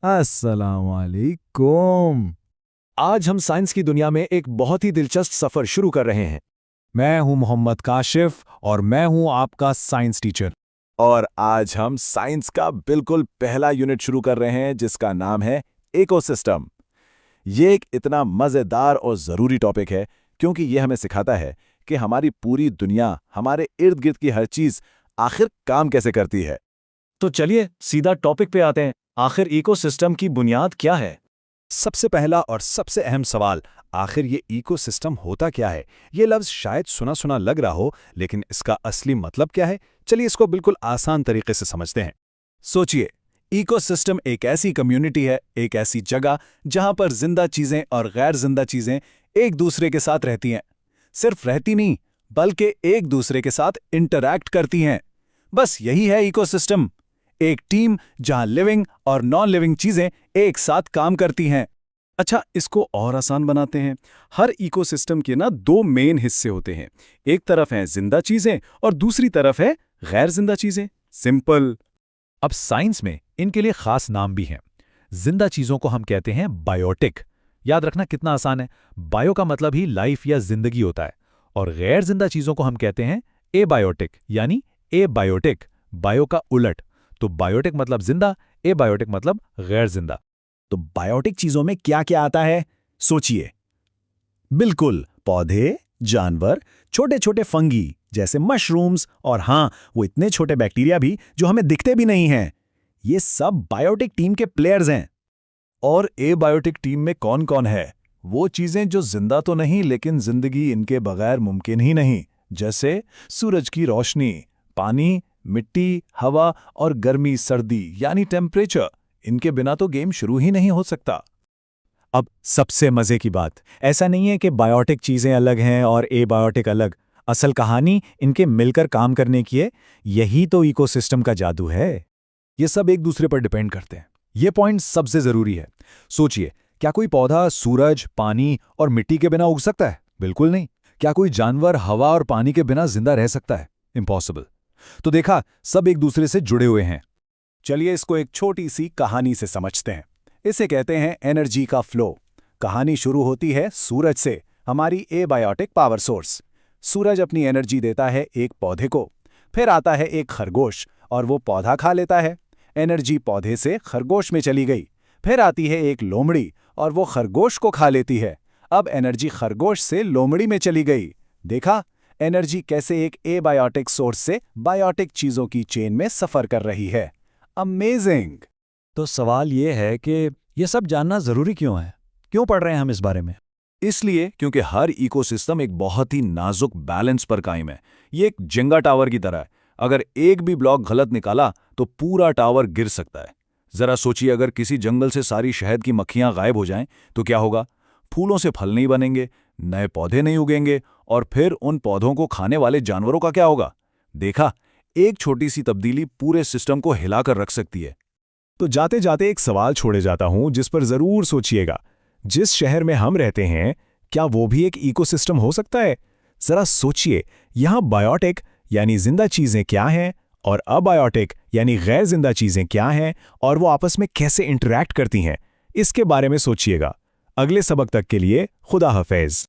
अस्सलामुअलैकुम। आज हम साइंस की दुनिया में एक बहुत ही दिलचस्प सफर शुरू कर रहे हैं। मैं हूं मोहम्मद काशिफ और मैं हूं आपका साइंस टीचर। और आज हम साइंस का बिल्कुल पहला यूनिट शुरू कर रहे हैं जिसका नाम है इकोसिस्टम। ये एक इतना मज़ेदार और ज़रूरी टॉपिक है क्योंकि ये हमें सिखाता है कि हमारी पूरी दुनिया, हमारे इर्द गिर्द की हर चीज़ आखिर काम कैसे करती है। तो चलिए सीधा टॉपिक पे आते हैं। आखिर इकोसिस्टम की बुनियाद क्या है? सबसे पहला और सबसे अहम सवाल, आखिर ये इकोसिस्टम होता क्या है? ये लफ्ज़ शायद सुना सुना लग रहा हो, लेकिन इसका असली मतलब क्या है? चलिए इसको बिल्कुल आसान तरीके से समझते हैं। सोचिए, इकोसिस्टम एक ऐसी कम्युनिटी है, एक ऐसी जगह जहां पर जिंदा चीजें और गैर जिंदा चीजें एक दूसरे के साथ रहती हैं। सिर्फ रहती नहीं, बल्कि एक दूसरे के साथ इंटरैक्ट करती हैं। बस यही है इकोसिस्टम, एक टीम जहां लिविंग और नॉन लिविंग चीजें एक साथ काम करती हैं। अच्छा, इसको और आसान बनाते हैं। हर इकोसिस्टम के ना दो मेन हिस्से होते हैं। एक तरफ है जिंदा चीजें और दूसरी तरफ है गैर जिंदा चीजें। सिंपल। अब साइंस में इनके लिए खास नाम भी हैं। जिंदा चीजों को हम कहते हैं बायोटिक। याद रखना कितना आसान है। बायो का मतलब ही लाइफ या जिंदगी होता है। और गैर जिंदा चीजों को हम कहते हैं एबायोटिक, यानी एबायोटिक, बायो का उलट। तो बायोटिक मतलब जिंदा, एबायोटिक मतलब गैर जिंदा। तो बायोटिक चीजों में क्या क्या आता है? सोचिए। बिल्कुल, पौधे, जानवर, छोटे छोटे फंगी जैसे मशरूम्स, और हाँ, वो इतने छोटे बैक्टीरिया भी जो हमें दिखते भी नहीं हैं। ये सब बायोटिक टीम के प्लेयर्स हैं। और एबायोटिक टीम में कौन कौन है? वो चीजें जो जिंदा तो नहीं, लेकिन जिंदगी इनके बगैर मुमकिन ही नहीं, जैसे सूरज की रोशनी, पानी, मिट्टी, हवा और गर्मी सर्दी यानी टेम्परेचर। इनके बिना तो गेम शुरू ही नहीं हो सकता। अब सबसे मजे की बात, ऐसा नहीं है कि बायोटिक चीजें अलग हैं और एबायोटिक अलग। असल कहानी इनके मिलकर काम करने की है। यही तो इकोसिस्टम का जादू है। ये सब एक दूसरे पर डिपेंड करते हैं। ये पॉइंट सबसे जरूरी है। सोचिए, क्या कोई पौधा सूरज, पानी और मिट्टी के बिना उग सकता है? बिल्कुल नहीं। क्या कोई जानवर हवा और पानी के बिना जिंदा रह सकता है? इम्पॉसिबल। तो देखा, सब एक दूसरे से जुड़े हुए हैं। चलिए इसको एक छोटी सी कहानी से समझते हैं। इसे कहते हैं एनर्जी का फ्लो। कहानी शुरू होती है सूरज से, हमारी एबायोटिक पावर सोर्स। सूरज अपनी एनर्जी देता है एक पौधे को। फिर आता है एक खरगोश और वो पौधा खा लेता है। एनर्जी पौधे से खरगोश में चली गई। फिर आती है एक लोमड़ी और वो खरगोश को खा लेती है। अब एनर्जी खरगोश से लोमड़ी में चली गई। देखा, एनर्जी कैसे एक एबायोटिक सोर्स से बायोटिक चीजों की चेन में सफर कर रही है। अमेजिंग। तो सवाल ये है कि ये सब जानना जरूरी क्यों है? क्यों पढ़ रहे हैं हम इस बारे में? इसलिए क्योंकि हर इकोसिस्टम एक बहुत ही नाजुक बैलेंस पर कायम है। ये एक जेंगा टावर की तरह है। अगर एक भी ब्लॉक गलत निकाला तो पूरा टावर गिर सकता है। जरा सोचिए, अगर किसी जंगल से सारी शहद की मक्खियां गायब हो जाएं तो क्या होगा? फूलों से फल नहीं बनेंगे, नए पौधे नहीं उगेंगे, और फिर उन पौधों को खाने वाले जानवरों का क्या होगा? देखा, एक छोटी सी तब्दीली पूरे सिस्टम को हिलाकर रख सकती है। तो जाते जाते एक सवाल छोड़े जाता हूं जिस पर जरूर सोचिएगा। जिस शहर में हम रहते हैं, क्या वो भी एक इकोसिस्टम हो सकता है? जरा सोचिए, यहां बायोटिक यानी जिंदा चीजें क्या हैं और अबायोटिक यानी गैर जिंदा चीजें क्या हैं, और वो आपस में कैसे इंटरैक्ट करती हैं? इसके बारे में सोचिएगा। अगले सबक तक के लिए खुदा हाफिज।